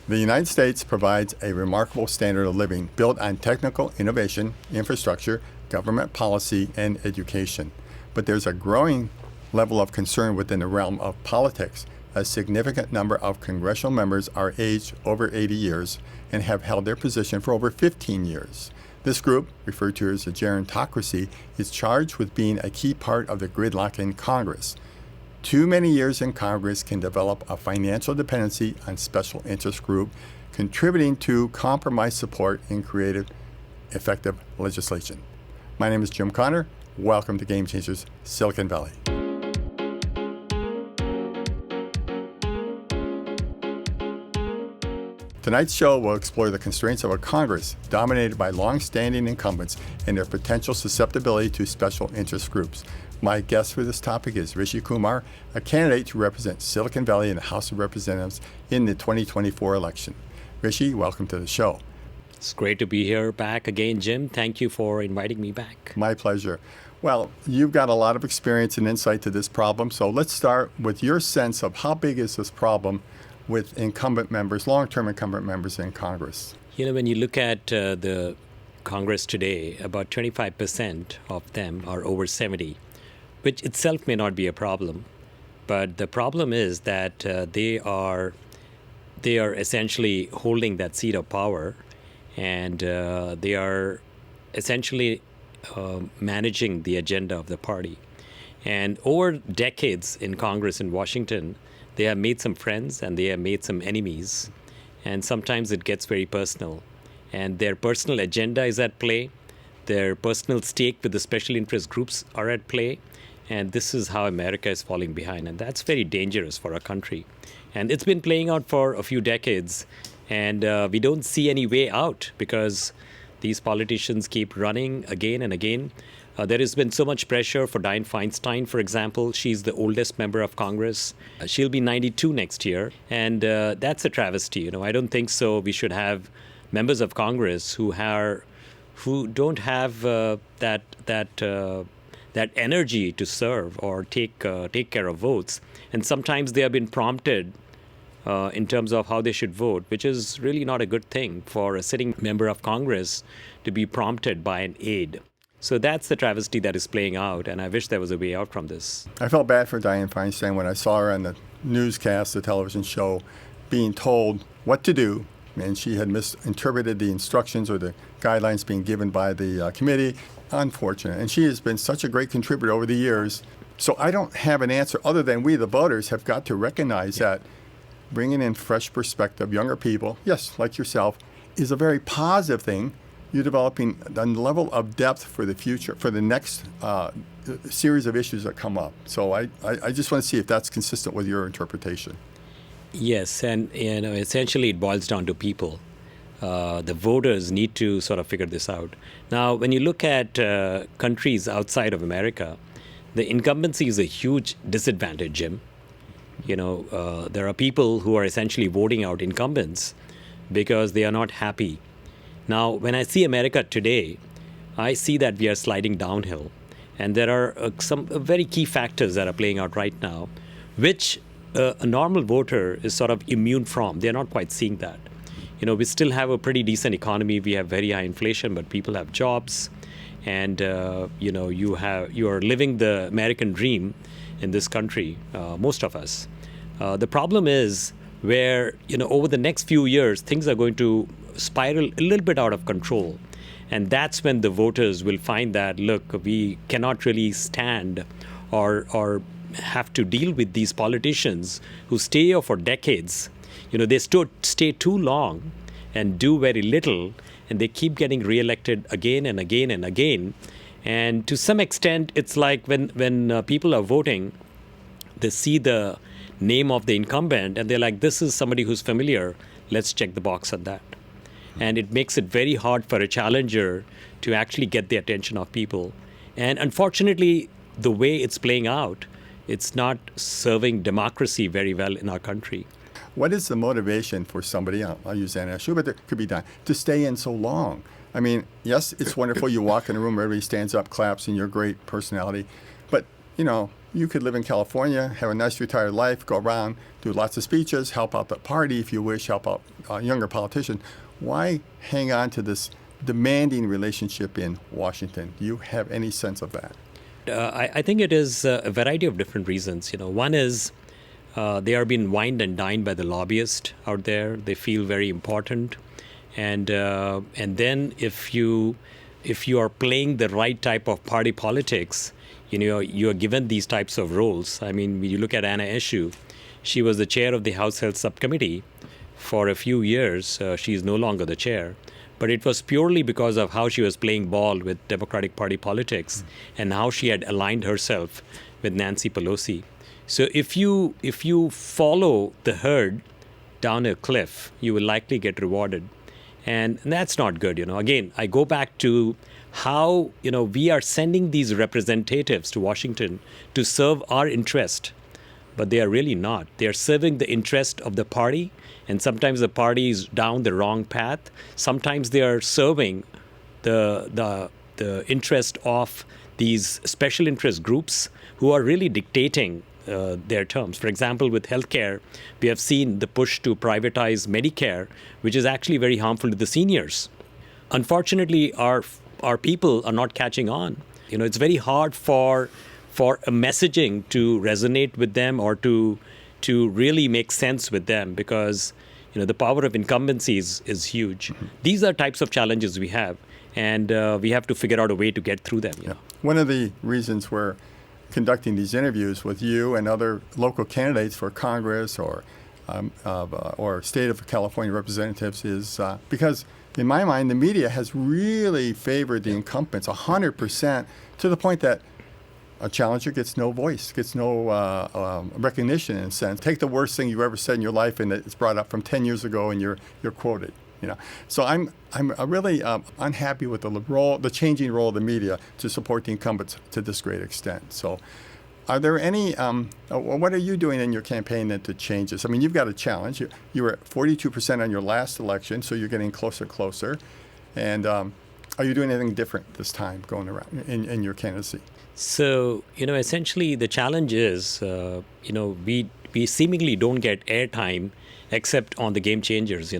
The United States provides a remarkable standard of living built on technical innovation, infrastructure, government policy, and education. But there's a growing level of concern within the realm of politics. A significant number of congressional members are aged over 80 years and have held their position for over 15 years. This group, referred to as the Gerontocracy, is charged with being a key part of the gridlock in Congress. Too many years in Congress can develop a financial dependency on special interest group, contributing to compromise support in creative, effective legislation. My name is Jim Connor. Welcome to Game Changers, Silicon Valley. Tonight's show will explore the constraints of a Congress dominated by long-standing incumbents and their potential susceptibility to special interest groups. My guest for this topic is Rishi Kumar, a candidate to represent Silicon Valley in the House of Representatives in the 2024 election. Rishi, welcome to the show. It's great to be here back again, Jim. Thank you for inviting me back. My pleasure. Well, you've got a lot of experience and insight to this problem, so let's start with your sense of how big is this problem with incumbent members, long-term incumbent members in Congress? You know, when you look at the Congress today, about 25% of them are over 70, which itself may not be a problem. But the problem is that they are essentially holding that seat of power, and they are essentially managing the agenda of the party. And over decades in Congress in Washington, they have made some friends and they have made some enemies. And sometimes it gets very personal. And their personal agenda is at play. Their personal stake with the special interest groups are at play. And this is how America is falling behind. And that's very dangerous for our country. And it's been playing out for a few decades. And we don't see any way out because these politicians keep running again and again. There has been so much pressure for Dianne Feinstein, for example. She's the oldest member of Congress. She'll be 92 next year. And that's a travesty. You know, I don't think so. We should have members of Congress who don't have that energy to serve or take care of votes. And sometimes they have been prompted in terms of how they should vote, which is really not a good thing for a sitting member of Congress to be prompted by an aide. So that's the travesty that is playing out, and I wish there was a way out from this. I felt bad for Dianne Feinstein when I saw her on the newscast, the television show, being told what to do, and she had misinterpreted the instructions or the guidelines being given by the committee. Unfortunate. And she has been such a great contributor over the years. So I don't have an answer other than we, the voters, have got to recognize that bringing in fresh perspective, younger people, yes, like yourself, is a very positive thing. You're developing a level of depth for the future, for the next series of issues that come up. So I just want to see if that's consistent with your interpretation. Yes, and essentially it boils down to people. The voters need to sort of figure this out. Now, when you look at countries outside of America, the incumbency is a huge disadvantage, Jim. You know, there are people who are essentially voting out incumbents because they are not happy. Now, when I see America today, I see that we are sliding downhill. And there are some very key factors that are playing out right now, which a normal voter is sort of immune from. They're not quite seeing that. You know, we still have a pretty decent economy. We have very high inflation, but people have jobs. And, you know, you are living the American dream in this country, most of us. The problem is where, you know, over the next few years, things are going to spiral a little bit out of control. And that's when the voters will find that, look, we cannot really stand or have to deal with these politicians who stay here for decades. You know, they stay too long and do very little, and they keep getting reelected again and again and again. And to some extent, it's like when people are voting, they see the name of the incumbent, and they're like, this is somebody who's familiar. Let's check the box on that. And it makes it very hard for a challenger to actually get the attention of people. And unfortunately, the way it's playing out, it's not serving democracy very well in our country. What is the motivation for somebody, I'll use that issue, but it could be done, to stay in so long? I mean, yes, it's wonderful. You walk in a room, everybody stands up, claps, and you're a great personality. But, you know, You could live in California, have a nice retired life, go around, do lots of speeches, help out the party if you wish, help out a younger politician. Why hang on to this demanding relationship in Washington? Do you have any sense of that? I think it is a variety of different reasons. One is they are being wined and dined by the lobbyists out there. They feel very important, and then if you are playing the right type of party politics, you are given these types of roles. I mean, when you look at Anna Eshoo, she was the chair of the House Health Subcommittee for a few years. She is no longer the chair. But it was purely because of how she was playing ball with Democratic Party politics and how she had aligned herself with Nancy Pelosi. So if you follow the herd down a cliff, you will likely get rewarded. And that's not good. Again, I go back to how, we are sending these representatives to Washington to serve our interest, but they are really not. They are serving the interest of the party, and sometimes the party is down the wrong path. Sometimes they are serving the interest of these special interest groups who are really dictating their terms. For example, with healthcare, we have seen the push to privatize Medicare, which is actually very harmful to the seniors. Unfortunately, our people are not catching on. It's very hard for a messaging to resonate with them or to really make sense with them, because the power of incumbency is huge. Mm-hmm. These are types of challenges we have, and we have to figure out a way to get through them. Yeah. One of the reasons we're conducting these interviews with you and other local candidates for Congress or state of California representatives is because, in my mind, the media has really favored the incumbents 100%, to the point that a challenger gets no voice, gets no recognition in a sense. Take the worst thing you ever said in your life, and it's brought up from 10 years ago, and you're quoted. So I'm really unhappy with the changing role of the media to support the incumbents to this great extent. So, are there any? What are you doing in your campaign then to change this? I mean, you've got a challenge. You were at 42% on your last election, so you're getting closer. And are you doing anything different this time going around in your candidacy? So, essentially the challenge is, we seemingly don't get airtime except on the game changers,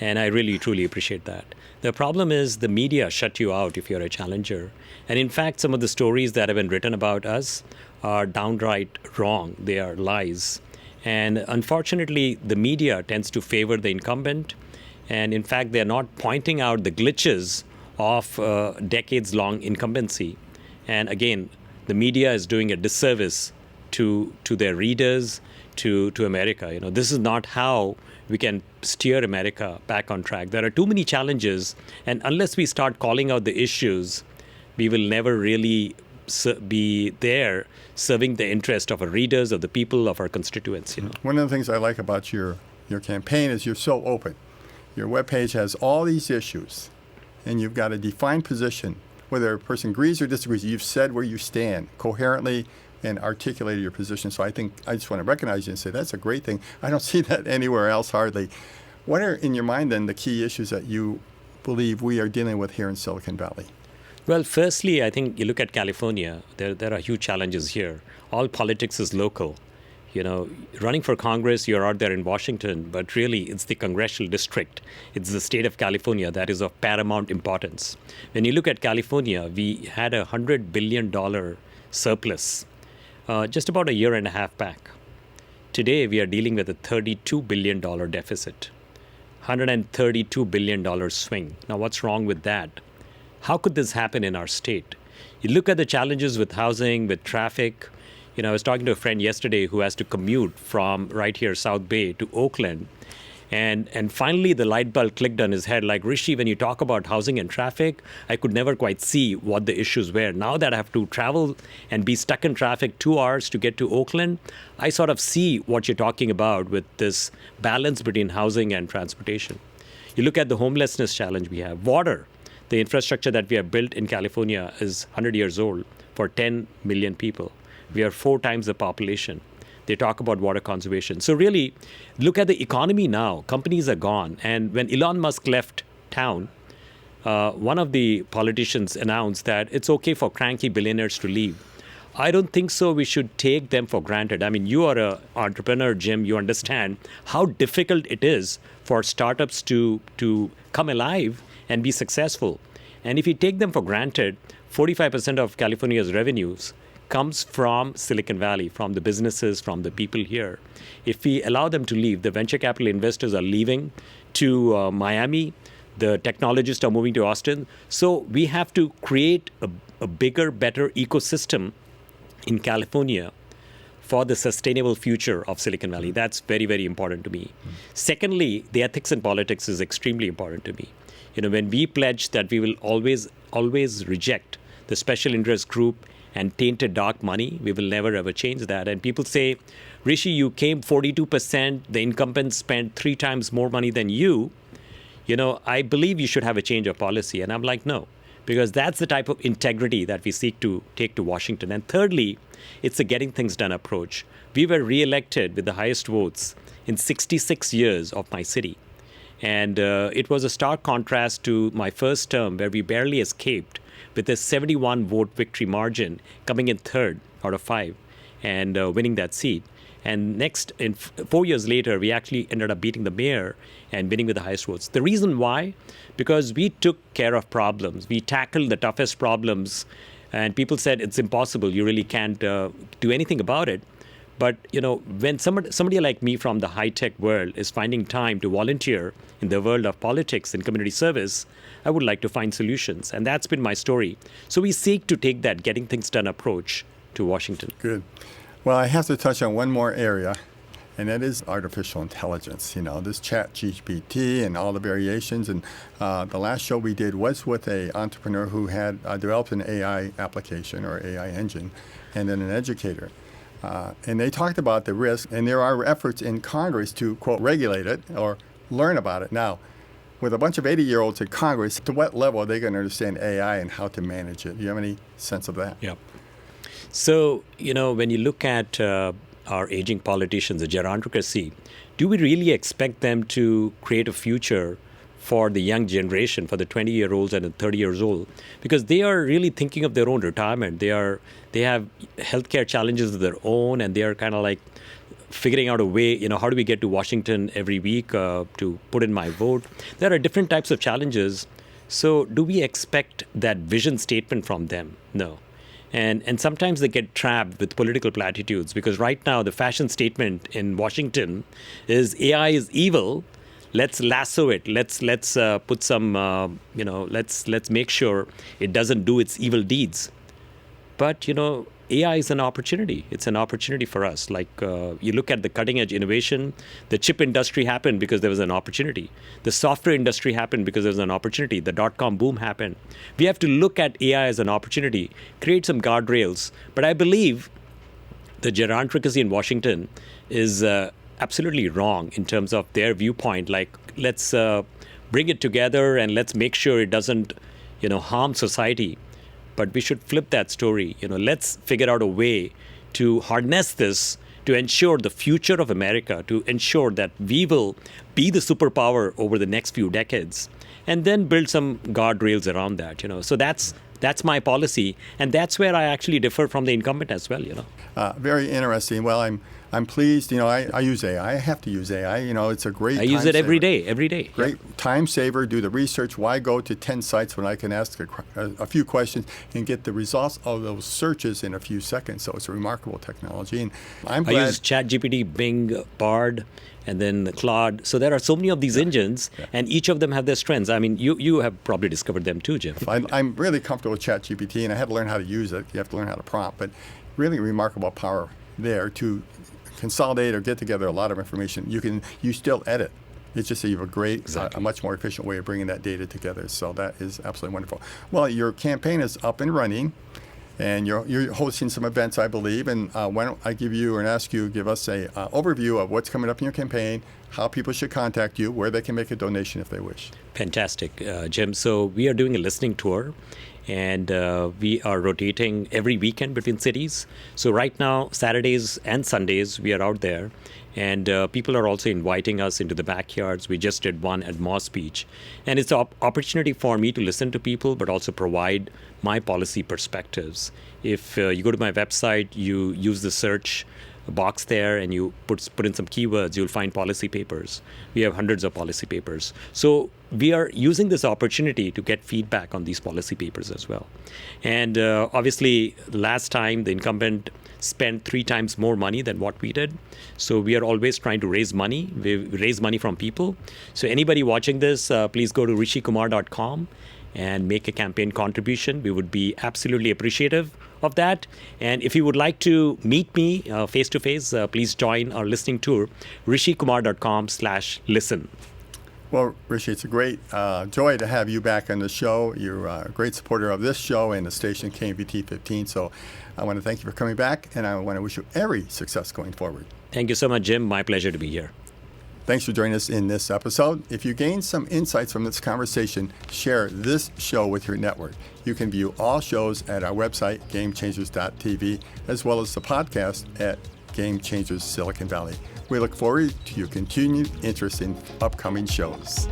and I really, truly appreciate that. The problem is the media shut you out if you're a challenger. And in fact, some of the stories that have been written about us are downright wrong. They are lies. And unfortunately, the media tends to favor the incumbent. And in fact, they're not pointing out the glitches of decades-long incumbency. And again, the media is doing a disservice to their readers, to America. This is not how we can steer America back on track. There are too many challenges, and unless we start calling out the issues, we will never really be there serving the interest of our readers, of the people, of our constituents. One of the things I like about your campaign is you're so open. Your webpage has all these issues, and you've got a defined position. Whether a person agrees or disagrees, you've said where you stand coherently and articulated your position. So I think I just want to recognize you and say that's a great thing. I don't see that anywhere else hardly. What are, in your mind, then, the key issues that you believe we are dealing with here in Silicon Valley? Well, firstly, I think you look at California, there are huge challenges here. All politics is local. Running for Congress, you're out there in Washington, but really it's the congressional district. It's the state of California that is of paramount importance. When you look at California, we had a $100 billion surplus just about a year and a half back. Today, we are dealing with a $32 billion deficit, $132 billion swing. Now, what's wrong with that? How could this happen in our state? You look at the challenges with housing, with traffic. I was talking to a friend yesterday who has to commute from right here, South Bay, to Oakland. And finally, the light bulb clicked on his head, like, Rishi, when you talk about housing and traffic, I could never quite see what the issues were. Now that I have to travel and be stuck in traffic 2 hours to get to Oakland, I sort of see what you're talking about with this balance between housing and transportation. You look at the homelessness challenge we have. Water, the infrastructure that we have built in California is 100 years old for 10 million people. We are 4 times the population. They talk about water conservation. So really, look at the economy now. Companies are gone. And when Elon Musk left town, one of the politicians announced that it's okay for cranky billionaires to leave. I don't think so. We should take them for granted. I mean, you are an entrepreneur, Jim. You understand how difficult it is for startups to come alive and be successful. And if you take them for granted, 45% of California's revenues comes from Silicon Valley, from the businesses, from the people here. If we allow them to leave, the venture capital investors are leaving to Miami. The technologists are moving to Austin. So we have to create a bigger, better ecosystem in California for the sustainable future of Silicon Valley. That's very, very important to me. Secondly, the ethics in politics is extremely important to me. When we pledge that we will always reject the special interest group and tainted dark money, we will never ever change that. And people say, Rishi, you came 42%, the incumbents spent 3 times more money than you. I believe you should have a change of policy. And I'm like, no, because that's the type of integrity that we seek to take to Washington. And thirdly, it's a getting things done approach. We were reelected with the highest votes in 66 years of my city. And it was a stark contrast to my first term, where we barely escaped with a 71 vote victory margin, coming in third out of 5 and winning that seat. And next, 4 years later, we actually ended up beating the mayor and winning with the highest votes. The reason why? Because we took care of problems. We tackled the toughest problems. And people said, it's impossible. You really can't do anything about it. But, when somebody like me from the high-tech world is finding time to volunteer in the world of politics and community service, I would like to find solutions. And that's been my story. So we seek to take that getting things done approach to Washington. Good. Well, I have to touch on one more area, and that is artificial intelligence. This chat GPT and all the variations. And the last show we did was with an entrepreneur who had developed an AI application or AI engine, and then an educator. And they talked about the risk, and there are efforts in Congress to, quote, regulate it or learn about it. Now, with a bunch of 80-year-olds in Congress, to what level are they going to understand AI and how to manage it? Do you have any sense of that? Yeah. So, when you look at our aging politicians, the gerontocracy, do we really expect them to create a future for the young generation, for the 20-year-olds and the 30 years old? Because they are really thinking of their own retirement. They have healthcare challenges of their own, and they are kind of like figuring out a way, how do we get to Washington every week to put in my vote? There are different types of challenges. So do we expect that vision statement from them? No. And sometimes they get trapped with political platitudes, because right now the fashion statement in Washington is AI is evil. Let's lasso it. Let's put some, let's make sure it doesn't do its evil deeds. But, AI is an opportunity. It's an opportunity for us. Like you look at the cutting edge innovation, the chip industry happened because there was an opportunity. The software industry happened because there was an opportunity. The dot-com boom happened. We have to look at AI as an opportunity, create some guardrails. But I believe the gerontocracy in Washington is absolutely wrong in terms of their viewpoint. Like, let's bring it together and let's make sure it doesn't, harm society. But we should flip that story. Let's figure out a way to harness this to ensure the future of America, to ensure that we will be the superpower over the next few decades, and then build some guardrails around that. So that's my policy, and that's where I actually differ from the incumbent as well. Very interesting. Well, I'm pleased. I use AI. I have to use AI. It's a great. I use it every day. Great time saver. Do the research. Why go to 10 sites when I can ask a few questions and get the results of those searches in a few seconds? So it's a remarkable technology, and I'm glad. I use ChatGPT, Bing, Bard, and then Claude. So there are so many of these engines, and each of them have their strengths. I mean, you have probably discovered them too, Jim. I'm really comfortable with ChatGPT, and I had to learn how to use it. You have to learn how to prompt, but really remarkable power there to consolidate or get together a lot of information. You still edit. It's just that you have a great, a much more efficient way of bringing that data together. So that is absolutely wonderful. Well, your campaign is up and running, and you're hosting some events, I believe. And why don't I give us a overview of what's coming up in your campaign, how people should contact you, where they can make a donation if they wish. Fantastic, Jim. So we are doing a listening tour And we are rotating every weekend between cities. So right now, Saturdays and Sundays, we are out there. And people are also inviting us into the backyards. We just did one at Moss Beach. And it's an opportunity for me to listen to people, but also provide my policy perspectives. If you go to my website, you use the search box there and you put in some keywords, you'll find policy papers. We have hundreds of policy papers. So we are using this opportunity to get feedback on these policy papers as well. And obviously, last time the incumbent spent 3 times more money than what we did. So we are always trying to raise money. We raise money from people. So anybody watching this, please go to rishikumar.com and make a campaign contribution. We would be absolutely appreciative of that. And if you would like to meet me face to face, please join our listening tour, rishikumar.com/listen. Well, Rishi, it's a great joy to have you back on the show. You're a great supporter of this show and the station KMVT 15. So I want to thank you for coming back, and I want to wish you every success going forward. Thank you so much, Jim. My pleasure to be here. Thanks for joining us in this episode. If you gained some insights from this conversation, share this show with your network. You can view all shows at our website, gamechangers.tv, as well as the podcast at Game Changers Silicon Valley. We look forward to your continued interest in upcoming shows.